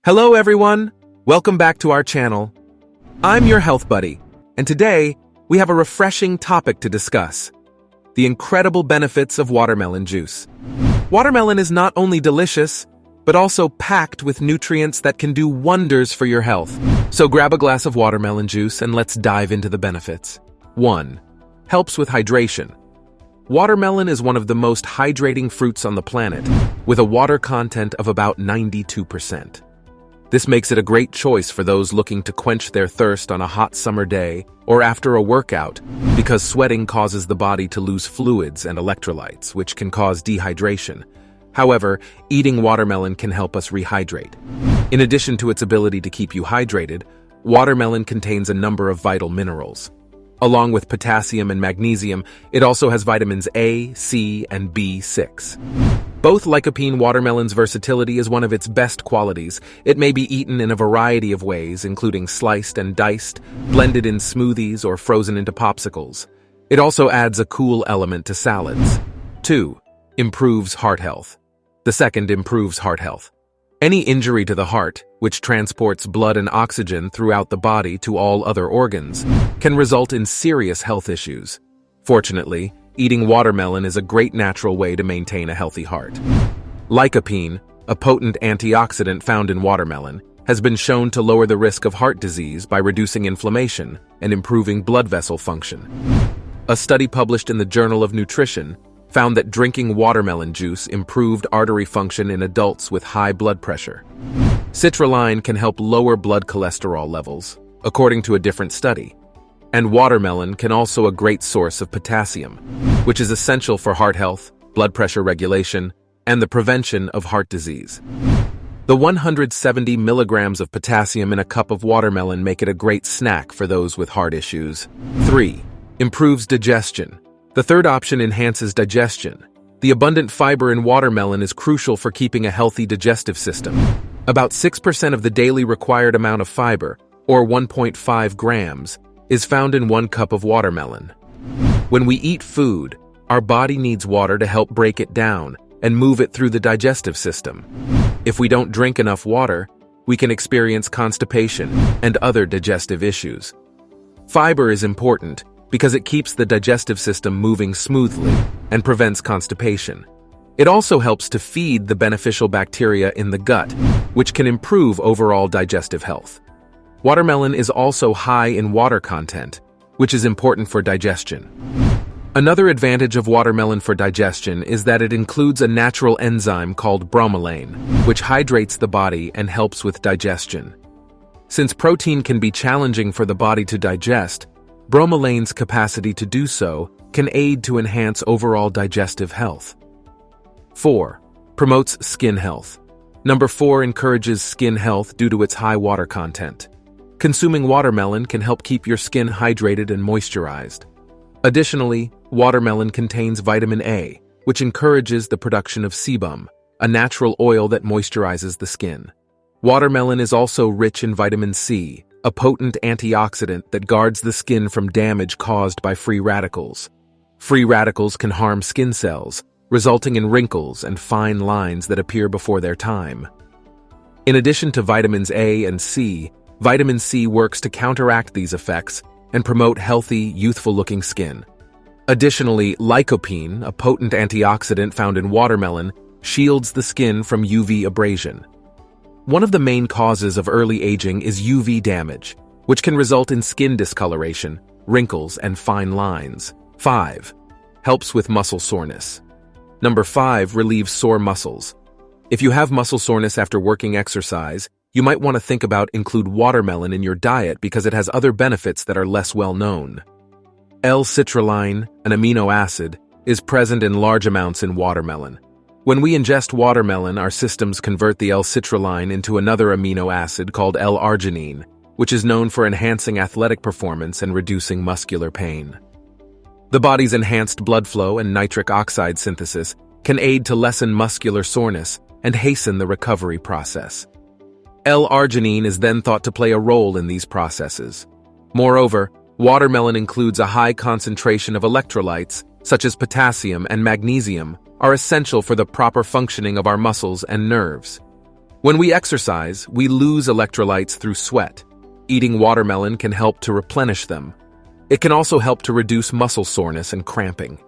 Hello everyone, welcome back to our channel. I'm your health buddy, and today we have a refreshing topic to discuss: the incredible benefits of watermelon juice. Watermelon is not only delicious, but also packed with nutrients that can do wonders for your health. So grab a glass of watermelon juice and let's dive into the benefits. 1. Helps with hydration. Watermelon is one of the most hydrating fruits on the planet, with a water content of about 92%. This makes it a great choice for those looking to quench their thirst on a hot summer day or after a workout, because sweating causes the body to lose fluids and electrolytes, which can cause dehydration. However, eating watermelon can help us rehydrate. In addition to its ability to keep you hydrated, watermelon contains a number of vital minerals. Along with potassium and magnesium, it also has vitamins A, C, and B6. Both lycopene watermelon's versatility is one of its best qualities. It may be eaten in a variety of ways, including sliced and diced, blended in smoothies, or frozen into popsicles. It also adds a cool element to salads. 2. Improves heart health. The second improves heart health. Any injury to the heart, which transports blood and oxygen throughout the body to all other organs, can result in serious health issues. Fortunately, eating watermelon is a great natural way to maintain a healthy heart. Lycopene, a potent antioxidant found in watermelon, has been shown to lower the risk of heart disease by reducing inflammation and improving blood vessel function. A study published in the Journal of Nutrition found that drinking watermelon juice improved artery function in adults with high blood pressure. Citrulline can help lower blood cholesterol levels, according to a different study. And watermelon can also a great source of potassium, which is essential for heart health, blood pressure regulation, and the prevention of heart disease. The 170 milligrams of potassium in a cup of watermelon make it a great snack for those with heart issues. 3. Improves digestion. The third option enhances digestion. The abundant fiber in watermelon is crucial for keeping a healthy digestive system. About 6% of the daily required amount of fiber, or 1.5 grams, is found in 1 cup of watermelon. When we eat food, our body needs water to help break it down and move it through the digestive system. If we don't drink enough water, we can experience constipation and other digestive issues. Fiber is important because it keeps the digestive system moving smoothly and prevents constipation. It also helps to feed the beneficial bacteria in the gut, which can improve overall digestive health. Watermelon is also high in water content, which is important for digestion. Another advantage of watermelon for digestion is that it includes a natural enzyme called bromelain, which hydrates the body and helps with digestion. Since protein can be challenging for the body to digest, bromelain's capacity to do so can aid to enhance overall digestive health. 4. Promotes skin health. Number 4 encourages skin health due to its high water content. Consuming watermelon can help keep your skin hydrated and moisturized. Additionally, watermelon contains vitamin A, which encourages the production of sebum, a natural oil that moisturizes the skin. Watermelon is also rich in vitamin C, a potent antioxidant that guards the skin from damage caused by free radicals. Free radicals can harm skin cells, resulting in wrinkles and fine lines that appear before their time. In addition to vitamins A and C, vitamin C works to counteract these effects and promote healthy, youthful-looking skin. Additionally, lycopene, a potent antioxidant found in watermelon, shields the skin from UV abrasion. One of the main causes of early aging is UV damage, which can result in skin discoloration, wrinkles, and fine lines. 5. Helps with muscle soreness. Number 5 relieves sore muscles. If you have muscle soreness after working exercise, you might want to think about include watermelon in your diet because it has other benefits that are less well known. L-citrulline, an amino acid, is present in large amounts in watermelon. When we ingest watermelon, our systems convert the L-citrulline into another amino acid called L-arginine, which is known for enhancing athletic performance and reducing muscular pain. The body's enhanced blood flow and nitric oxide synthesis can aid to lessen muscular soreness and hasten the recovery process. L-arginine is then thought to play a role in these processes. Moreover, watermelon includes a high concentration of electrolytes, such as potassium and magnesium, are essential for the proper functioning of our muscles and nerves. When we exercise, we lose electrolytes through sweat. Eating watermelon can help to replenish them. It can also help to reduce muscle soreness and cramping.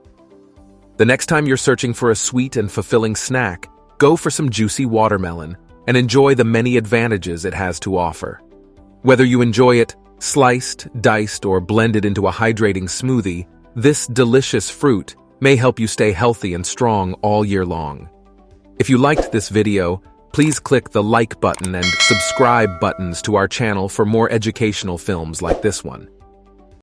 The next time you're searching for a sweet and fulfilling snack, go for some juicy watermelon and enjoy the many advantages it has to offer. Whether you enjoy it sliced, diced, or blended into a hydrating smoothie, this delicious fruit may help you stay healthy and strong all year long. If you liked this video, please click the like button and subscribe buttons to our channel for more educational films like this one.